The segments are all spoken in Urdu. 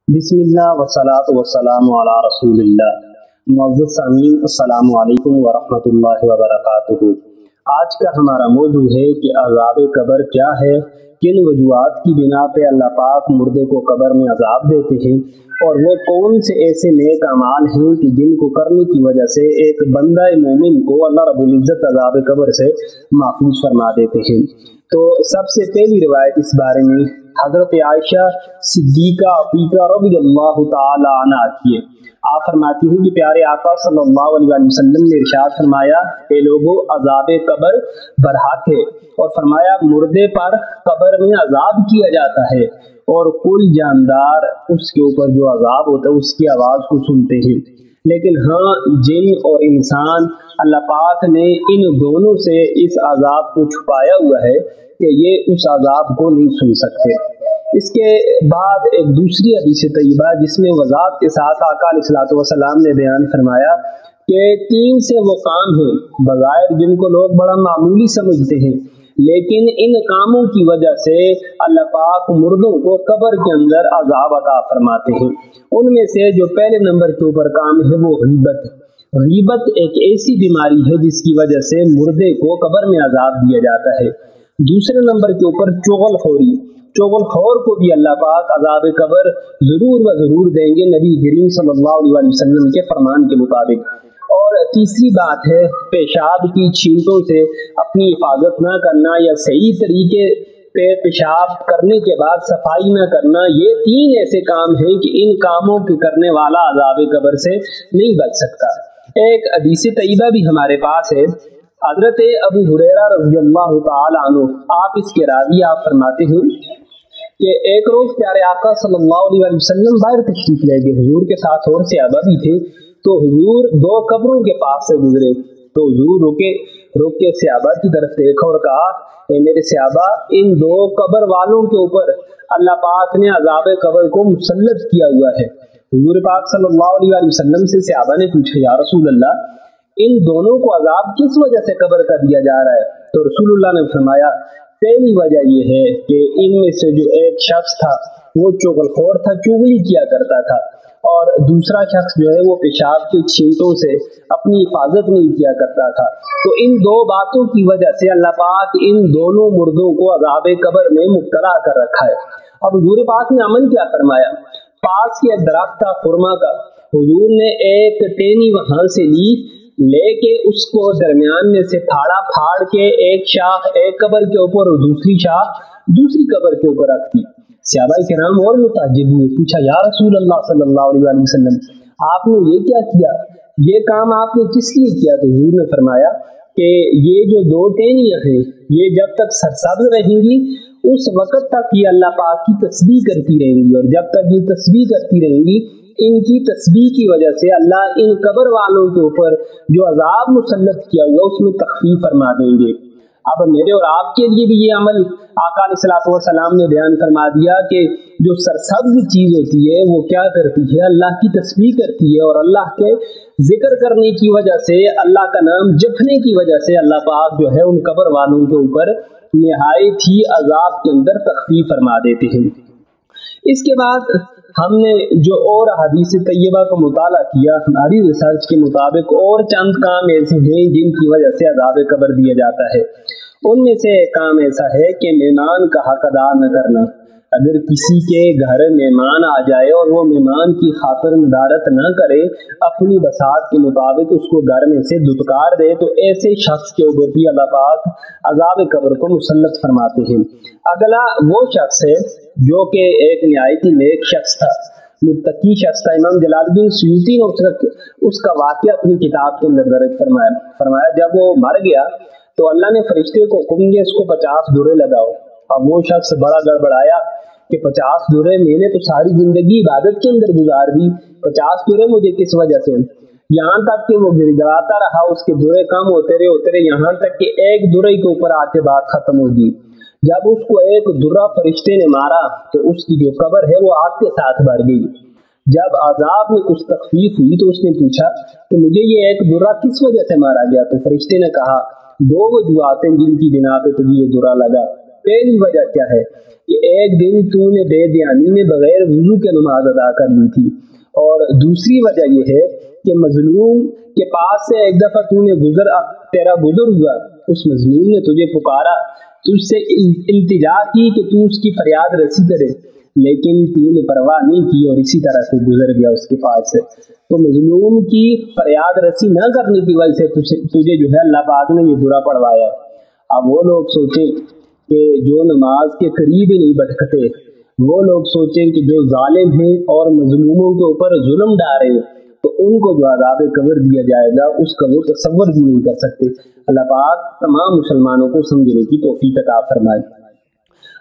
بسم اللہ والصلاۃ والسلام علی رسول اللہ۔ معزز سامعین، السلام علیکم ورحمۃ اللہ وبرکاتہ۔ آج کا ہمارا موضوع ہے کہ عذاب قبر کیا ہے، کن وجوہات کی بنا پہ اللہ پاک مردے کو قبر میں عذاب دیتے ہیں، اور وہ کون سے ایسے نیک اعمال ہیں کہ جن کو کرنے کی وجہ سے ایک بندہ مومن کو اللہ رب العزت عذاب قبر سے محفوظ فرما دیتے ہیں۔ تو سب سے پہلی روایت اس بارے میں حضرت عائشہ صدیقہ عتیقہ رضی اللہ تعالی عنہ کی ہے۔ آپ فرماتی ہیں کہ پیارے آقا صلی اللہ علیہ وسلم نے ارشاد فرمایا، اے لوگو، عذاب قبر برحق ہے، اور فرمایا مردے پر قبر میں عذاب کیا جاتا ہے، اور کل جاندار اس کے اوپر جو عذاب ہوتا ہے اس کی آواز کو سنتے ہیں، لیکن ہاں جن اور انسان اللہ پاک نے ان دونوں سے اس عذاب کو چھپایا ہوا ہے کہ یہ اس عذاب کو نہیں سن سکتے۔ اس کے بعد ایک دوسری حدیث طیبہ جس میں وضاحت کے ساتھ آقا علیہ الصلوۃ والسلام نے بیان فرمایا کہ تین سے وہ کام ہیں بظاہر جن کو لوگ بڑا معمولی سمجھتے ہیں، لیکن ان کاموں کی وجہ سے اللہ پاک مردوں کو قبر کے اندر عذاب عطا فرماتے ہیں۔ ان میں سے جو پہلے نمبر کے اوپر کام ہے وہ غیبت۔ غیبت ایک ایسی بیماری ہے جس کی وجہ سے مردے کو قبر میں عذاب دیا جاتا ہے۔ دوسرے نمبر کے اوپر چغل خوری، چغل خور کو بھی اللہ پاک عذاب قبر ضرور و ضرور دیں گے نبی کریم صلی اللہ علیہ وسلم کے فرمان کے مطابق۔ اور تیسری بات ہے پیشاب کی چھینٹوں سے اپنی حفاظت نہ کرنا، یا صحیح طریقے پہ پیشاب کرنے کے بعد صفائی نہ کرنا۔ یہ تین ایسے کام ہیں کہ ان کاموں کے کرنے والا عذاب قبر سے نہیں بچ سکتا۔ ایک حدیث طیبہ بھی ہمارے پاس ہے، حضرت ابو ہریرہ رضی اللہ تعالی عنہ، آپ اس کے راوی، آپ فرماتے ہیں کہ ایک روز پیارے آقا صلی اللہ علیہ وسلم باہر تشریف لے گئے، حضور کے ساتھ اور صحابہ بھی تھے، تو حضور دو قبروں کے پاس سے گزرے، تو حضور رک کے صحابہ کی طرف دیکھا اور کہا، اے میرے صحابہ، ان دو قبر والوں کے اوپر اللہ پاک نے عذاب قبر کو مسلط کیا ہوا ہے۔ حضور پاک صلی اللہ علیہ وسلم سے صحابہ نے پوچھا، یا رسول اللہ، ان دونوں کو عذاب کس وجہ سے قبر کا دیا جا رہا ہے؟ تو رسول اللہ نے فرمایا، پہلی وجہ یہ ہے کہ ان میں سے جو ایک شخص تھا وہ چغل خور تھا، چغلی کیا کرتا تھا، اور دوسرا شخص جو ہے وہ پیشاب کے چھینٹوں سے اپنی حفاظت نہیں کیا کرتا تھا۔ تو ان دو باتوں کی وجہ سے اللہ پاک ان دونوں مردوں کو عذاب قبر میں مبتلا کر رکھا ہے۔ اب حضور پاک نے عمل کیا فرمایا؟ پاس کے درخت تھا خرما کا، حضور نے ایک ٹہنی وہاں سے لے کے اس کو درمیان میں سے پھاڑ کے ایک شاخ ایک قبر کے اوپر اور دوسری شاخ دوسری قبر کے اوپر رکھ دی۔ صحابہ کرام اور متعجب ہوئے، پوچھا، یا رسول اللہ صلی اللہ علیہ وسلم، آپ نے یہ کیا کیا؟ یہ کام آپ نے کس لیے کیا؟ تو حضور نے فرمایا کہ یہ جو دو ٹہنیاں ہیں یہ جب تک سرسبز رہیں گی اس وقت تک یہ اللہ پاک کی تسبیح کرتی رہیں گی، اور جب تک یہ تسبیح کرتی رہیں گی ان کی تسبیح کی وجہ سے اللہ ان قبر والوں کے اوپر جو عذاب مسلط کیا ہوا اس میں تخفیف فرما دیں گے۔ اب میرے اور آپ کے لیے بھی یہ عمل آقا علیہ الصلوۃ والسلام نے بیان فرما دیا کہ جو سرسبز چیز ہوتی ہے وہ کیا کرتی ہے؟ اللہ کی تسبیح کرتی ہے، اور اللہ کے ذکر کرنے کی وجہ سے، اللہ کا نام جپنے کی وجہ سے اللہ پاک جو ہے ان قبر والوں کے اوپر نہایت ہی عذاب کے اندر تخفیف فرما دیتے ہیں۔ اس کے بعد ہم نے جو اور حدیث طیبہ کا مطالعہ کیا، ہماری ریسرچ کے مطابق اور چند کام ایسے ہیں جن کی وجہ سے عذاب قبر دیا جاتا ہے۔ ان میں سے ایک کام ایسا ہے کہ مہمان کا حق ادا نہ کرنا۔ اگر کسی کے گھر مہمان آ جائے اور وہ مہمان کی خاطر مدارت نہ کرے، اپنی بساط کے مطابق اس کو گھر میں سے دھتکار دے، تو ایسے شخص کے اوپر بھی اللہ پاک عذاب قبر کو مسلط فرماتے ہیں۔ اگلا وہ شخص ہے جو کہ ایک نہایت ہی نیک شخص تھا، متقی شخص تھا۔ امام جلال الدین سیوطی نے اس کا واقعہ اپنی کتاب کے اندر درج فرمایا جب وہ مر گیا تو اللہ نے فرشتے کو حکم دیا اس کو 50 درے لگاؤ۔ اب وہ شخص بڑا گڑبڑایا کہ 50 درے میں نے تو ساری زندگی عبادت کے اندر گزار دی، 50 درے مجھے کس وجہ سے؟ یہاں تک کہ وہ گڑ گڑاتا رہا، اس کے درے کم ہوتے رہے یہاں تک کہ ایک درے کے اوپر آ کے بات ختم ہوگی۔ جب اس کو ایک درہ فرشتے نے مارا تو اس کی جو قبر ہے وہ آگ کے ساتھ بھر گئی۔ جب عذاب میں کچھ تخفیف ہوئی تو اس نے پوچھا کہ مجھے یہ ایک درہ کس وجہ سے مارا گیا؟ تو فرشتے نے کہا، دو وجوہات ہیں جن کی بنا پہ تجھے یہ درہ لگا۔ پہلی وجہ کیا ہے کہ ایک دن تو نے بے دیانی میں بغیر وضو کے نماز ادا کر لی تھی، اور دوسری وجہ یہ ہے کہ مظلوم کے پاس سے ایک دفعہ تیرا گزر ہوا، اس مظلوم نے تجھے پکارا، تجھ سے التجا کی کہ تو اس کی فریاد رسی کرے، لیکن تو نے پرواہ نہیں کی اور اسی طرح سے گزر گیا اس کے پاس سے۔ تو مظلوم کی فریاد رسی نہ کرنے کی وجہ سے تجھے جو ہے اللہ پاک نے یہ برا پڑھوایا ہے۔ اب وہ لوگ سوچیں کہ جو نماز کے قریب ہی نہیں بٹھتے، وہ لوگ سوچیں کہ جو ظالم ہیں اور مظلوموں کے اوپر ظلم ڈالے تو ان کو جو عذاب قبر دیا جائے گا اس کا وہ تصور بھی نہیں کر سکتے۔ اللہ پاک تمام مسلمانوں کو سمجھنے کی توفیق عطا فرمائے۔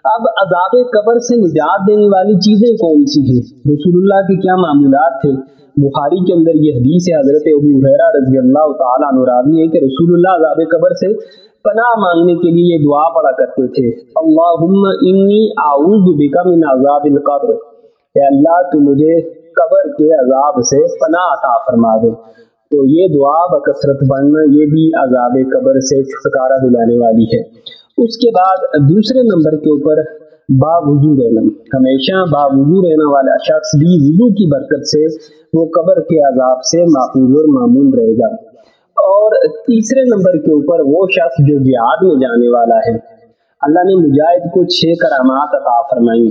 اب عذاب قبر سے نجات دینے والی چیزیں کون سی ہیں؟ رسول اللہ کے کیا معمولات تھے؟ بخاری کے اندر یہ حدیث ہے، حضرت ابو ہریرہ رضی اللہ تعالیٰ عنہ راوی ہے کہ رسول اللہ عذاب قبر سے پناہ مانگنے کے لیے یہ دعا پڑھا کرتے تھے، اللہم انی اعوذ بک من عذاب القبر، اے اللہ تو مجھے قبر کے عذاب سے پناہ عطا فرما دے۔ تو یہ دعا بکثرت پڑھنا یہ بھی عذاب قبر سے چھٹکارا دلانے والی ہے۔ اس کے بعد دوسرے نمبر کے اوپر باوضو رہنا، ہمیشہ باوضو رہنا والا شخص بھی وضو کی برکت سے وہ قبر کے عذاب سے محفوظ اور معمون رہے گا۔ اور تیسرے نمبر کے اوپر وہ شخص جو جہاد میں جانے والا ہے، اللہ نے مجاہد کو 6 کرامات عطا فرمائی،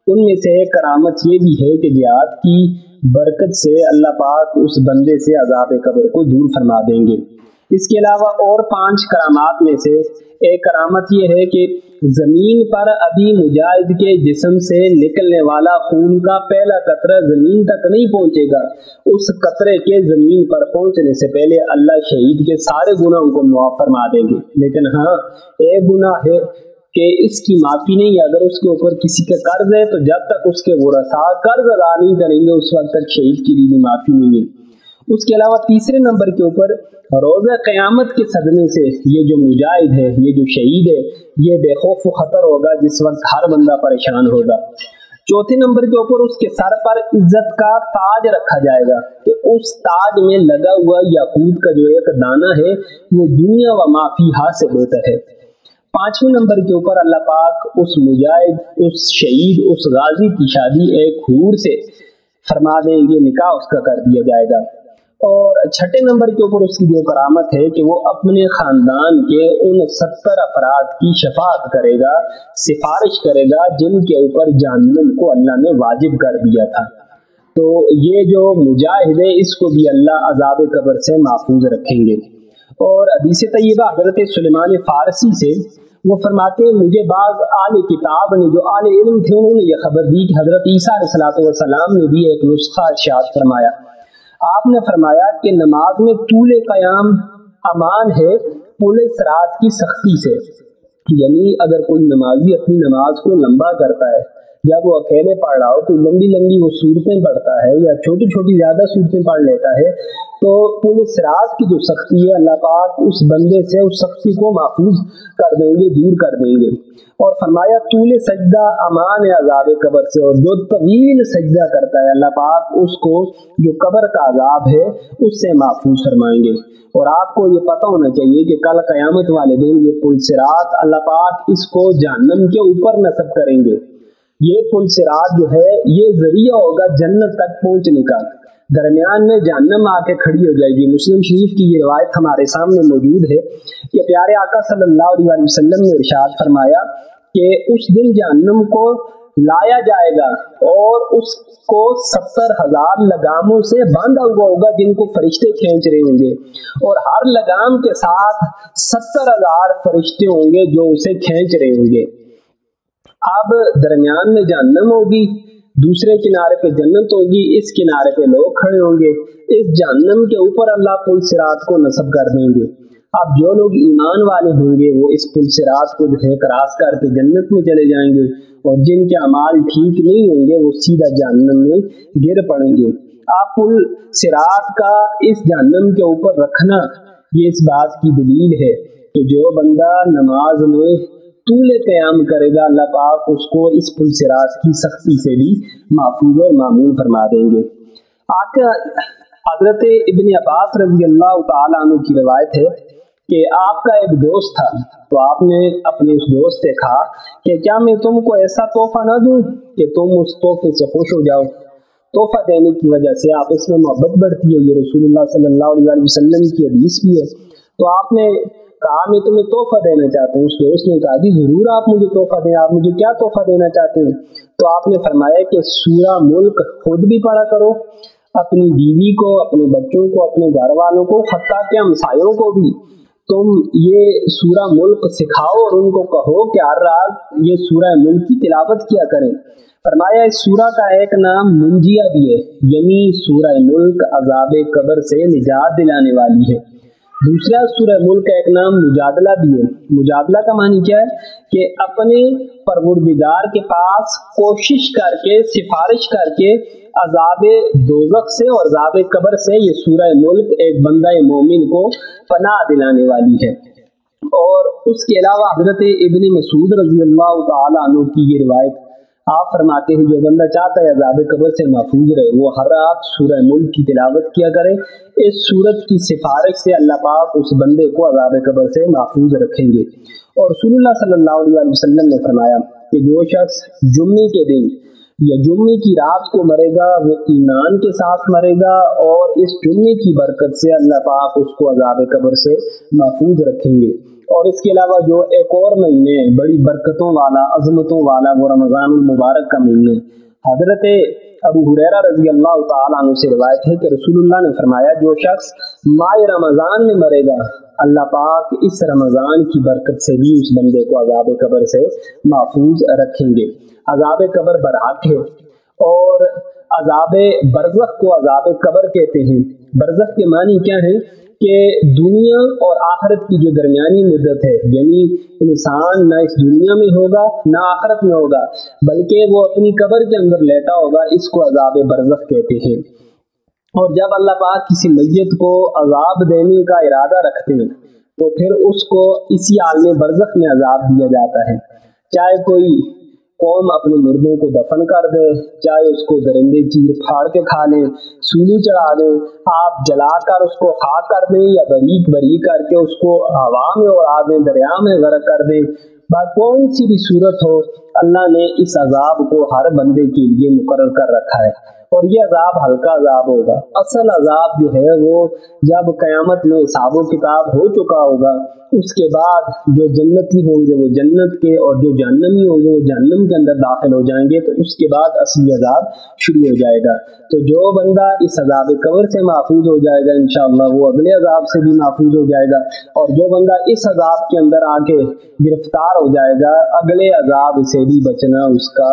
ان میں سے ایک کرامت یہ بھی ہے کہ جہاد کی برکت سے اللہ پاک اس بندے سے عذاب قبر کو دور فرما دیں گے۔ اس کے علاوہ اور 5 کرامات میں سے ایک کرامت یہ ہے کہ زمین پر ابھی مجاہد کے جسم سے نکلنے والا خون کا پہلا قطرہ زمین تک نہیں پہنچے گا، اس قطرے کے زمین پر پہنچنے سے پہلے اللہ شہید کے سارے گناہوں کو معاف فرما دیں گے۔ لیکن ہاں ایک گناہ ہے کہ اس کی معافی نہیں ہے، اگر اس کے اوپر کسی کا قرض ہے تو جب تک اس کے ورثاء قرض ادا نہیں کریں گے اس وقت تک شہید کی بھی معافی نہیں ہے۔ اس کے علاوہ تیسرے نمبر کے اوپر روزہ قیامت کے صدمے سے یہ جو مجاہد ہے، یہ جو شہید ہے، یہ بے خوف و خطر ہوگا جس وقت ہر بندہ پریشان ہوگا۔ چوتھے نمبر کے اوپر اس کے سر پر عزت کا تاج رکھا جائے گا کہ اس تاج میں لگا ہوا یاقوت کا جو ایک دانہ ہے وہ دنیا و ما فیہا سے بہتر ہے۔ 5ویں نمبر کے اوپر اللہ پاک اس مجاہد، اس شہید، اس غازی کی شادی ایک حور سے فرما دیں گے، نکاح اس کا کر دیا جائے گا۔ اور 6 نمبر کے اوپر اس کی جو کرامت ہے کہ وہ اپنے خاندان کے ان 70 افراد کی شفاعت کرے گا، سفارش کرے گا جن کے اوپر جہنم کو اللہ نے واجب کر دیا تھا۔ تو یہ جو مجاہد ہے اس کو بھی اللہ عذاب قبر سے محفوظ رکھیں گے۔ اور حدیث طیبہ حضرت سلیمان فارسی سے وہ فرماتے ہیں، مجھے بعض اہل کتاب نے جو اہل علم تھے انہوں نے یہ خبر دی کہ حضرت عیسیٰ علیہ السلام نے بھی ایک نسخہ ارشاد فرمایا۔ آپ نے فرمایا کہ نماز میں طول قیام امان ہے پل صراط کی سختی سے، یعنی اگر کوئی نمازی اپنی نماز کو لمبا کرتا ہے، جب وہ اکیلے پڑھ رہا ہو تو لمبی لمبی وہ صورتیں پڑھتا ہے یا چھوٹی چھوٹی زیادہ صورتیں پڑھ لیتا ہے، تو پل صراط کی جو سختی ہے اللہ پاک اس بندے سے اس سختی کو محفوظ کر دیں گے، دور کر دیں گے۔ اور فرمایا طول سجدہ امان ہے عذاب قبر سے، اور جو طویل سجدہ کرتا ہے اللہ پاک اس کو جو قبر کا عذاب ہے اس سے محفوظ فرمائیں گے۔ اور آپ کو یہ پتہ ہونا چاہیے کہ کل قیامت والے دن یہ پل صراط اللہ پاک اس کو جہنم کے اوپر نصب کریں گے۔ یہ پل صراط جو ہے یہ ذریعہ ہوگا جنت تک پہنچنے کا، درمیان میں جہنم آ کے کھڑی ہو جائے گی۔ مسلم شریف کی یہ روایت ہمارے سامنے موجود ہے کہ پیارے آقا صلی اللہ علیہ وسلم نے ارشاد فرمایا کہ اس دن جہنم کو لایا جائے گا اور اس کو 70,000 لگاموں سے باندھا ہوا ہوگا جن کو فرشتے کھینچ رہے ہوں گے، اور ہر لگام کے ساتھ 70,000 فرشتے ہوں گے جو اسے کھینچ رہے ہوں گے۔ اب درمیان میں جہنم ہوگی، دوسرے کنارے پہ جنت ہوگی، اس کنارے پہ لوگ کھڑے ہوں گے، اس جہنم کے اوپر اللہ پل صراط کو نصب کر دیں گے۔ اب جو لوگ ایمان والے ہوں گے وہ اس پل صراط کو جو ہے کراس کر کے جنت میں چلے جائیں گے، اور جن کے اعمال ٹھیک نہیں ہوں گے وہ سیدھا جہنم میں گر پڑیں گے۔ آپ پل صراط کا اس جہنم کے اوپر رکھنا یہ اس بات کی دلیل ہے کہ جو بندہ نماز میں طول قیام کرے گا اللہ پاک اس کو اس پل صراط کی سختی سے بھی محفوظ اور معمول فرما دیں گے۔ آقا حضرت ابن عباس رضی اللہ تعالیٰ عنہ کی روایت ہے کہ آپ کا ایک دوست تھا، تو آپ نے اپنے اس دوست سے کہا کہ کیا میں تم کو ایسا تحفہ نہ دوں کہ تم اس تحفے سے خوش ہو جاؤ۔ تحفہ دینے کی وجہ سے آپس میں محبت بڑھتی ہے، یہ رسول اللہ صلی اللہ علیہ وسلم کی حدیث بھی ہے۔ تو آپ نے کہا میں تمہیں تحفہ دینا چاہتا ہوں۔ اس دوست نے کہا جی ضرور آپ مجھے تحفہ دیں، آپ مجھے کیا تحفہ دینا چاہتے ہیں؟ تو آپ نے فرمایا کہ سورہ ملک خود بھی پڑھا کرو، اپنی بیوی کو، اپنے بچوں کو، اپنے گھر والوں کو، حتیٰ کہ ہمسایوں کو بھی تم یہ سورہ ملک سکھاؤ اور ان کو کہو کہ ہر رات یہ سورہ ملک کی تلاوت کیا کریں۔ فرمایا اس سورہ کا ایک نام منجیہ بھی ہے، یعنی سورہ ملک عذاب قبر سے نجات دلانے والی ہے۔ دوسرا سورہ ملک کا ایک نام مجادلہ بھی ہے۔ مجادلہ کا معنی کیا ہے کہ اپنے پروردگار کے پاس کوشش کر کے، سفارش کر کے عذاب دوزخ سے اور عذاب قبر سے یہ سورہ ملک ایک بندہ مومن کو پناہ دلانے والی ہے۔ اور اس کے علاوہ حضرت ابن مسعود رضی اللہ تعالیٰ عنہ کی یہ روایت، آپ فرماتے ہیں جو بندہ چاہتا ہے عذاب قبر سے محفوظ رہے وہ ہر رات سورہ ملک کی تلاوت کیا کرے۔ اس سورت کی سفارش سے اللہ پاک اس بندے کو عذاب قبر سے محفوظ رکھیں گے۔ اور رسول اللہ صلی اللہ علیہ وسلم نے فرمایا کہ جو شخص جمعے کے دن یا جمعے کی رات کو مرے گا وہ ایمان کے ساتھ مرے گا، اور اس جمعے کی برکت سے اللہ پاک اس کو عذاب قبر سے محفوظ رکھیں گے۔ اور اس کے علاوہ جو ایک اور مہینے بڑی برکتوں والا، عظمتوں والا، وہ رمضان المبارک کا مہینے، حضرت ابو ہریرہ رضی اللہ تعالیٰ عنہ سے روایت ہے کہ رسول اللہ نے فرمایا جو شخص ماہ رمضان میں مرے گا اللہ پاک اس رمضان کی برکت سے بھی اس بندے کو عذاب قبر سے محفوظ رکھیں گے۔ عذاب قبر برحق ہے، اور عذاب برزخ کو عذاب قبر کہتے ہیں۔ برزخ کے معنی کیا ہے کہ دنیا اور آخرت کی جو درمیانی مدت ہے، یعنی انسان نہ اس دنیا میں ہوگا نہ آخرت میں ہوگا، بلکہ وہ اپنی قبر کے اندر لیٹا ہوگا، اس کو عذاب برزخ کہتے ہیں۔ اور جب اللہ پاک کسی میت کو عذاب دینے کا ارادہ رکھتے ہیں تو پھر اس کو اسی عالم برزخ میں عذاب دیا جاتا ہے۔ چاہے کوئی قوم اپنے مردوں کو دفن کر دے، چاہے اس کو درندے چیر پھاڑ کے کھا لیں، سولی چڑھا دیں، آپ جلا کر اس کو خاک کر دیں، یا باریک باریک کر کے اس کو ہوا میں اڑا دیں، دریا میں غرق کر دیں، کون سی بھی صورت ہو، اللہ نے اس عذاب کو ہر بندے کے لیے مقرر کر رکھا ہے۔ اور یہ عذاب ہلکا عذاب ہوگا۔ اصل عذاب جو ہے وہ جب قیامت میں حساب و کتاب ہو چکا ہوگا، اس کے بعد جو جنتی ہوں گے وہ جنت کے، اور جو جہنمی ہوں گے وہ جہنم کے اندر داخل ہو جائیں گے، تو اس کے بعد اصلی عذاب شروع ہو جائے گا۔ تو جو بندہ اس عذاب قبر سے محفوظ ہو جائے گا انشاءاللہ وہ اگلے عذاب سے بھی محفوظ ہو جائے گا، اور جو بندہ اس عذاب کے اندر آ کے گرفتار ہو جائے گا اگلے عذاب سے بھی بچنا اس کا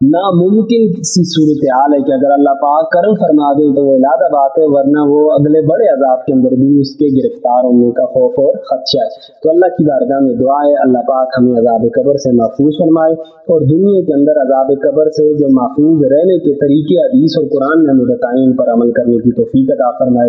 ناممکن سی صورتحال ہے کہ اگر اللہ پاک کرم فرما دیں تو وہ علیحدہ بات ہے، ورنہ وہ اگلے بڑے عذاب کے اندر بھی اس کے گرفتار ہونے کا خوف اور خدشہ ہے۔ تو اللہ کی بارگاہ میں دعا ہے اللہ پاک ہمیں عذاب قبر سے محفوظ فرمائے، اور دنیا کے اندر عذاب قبر سے جو محفوظ رہنے کے طریقے حدیث اور قرآن نے ہمیں بتائے ان پر عمل کرنے کی توفیق عطا فرمائے۔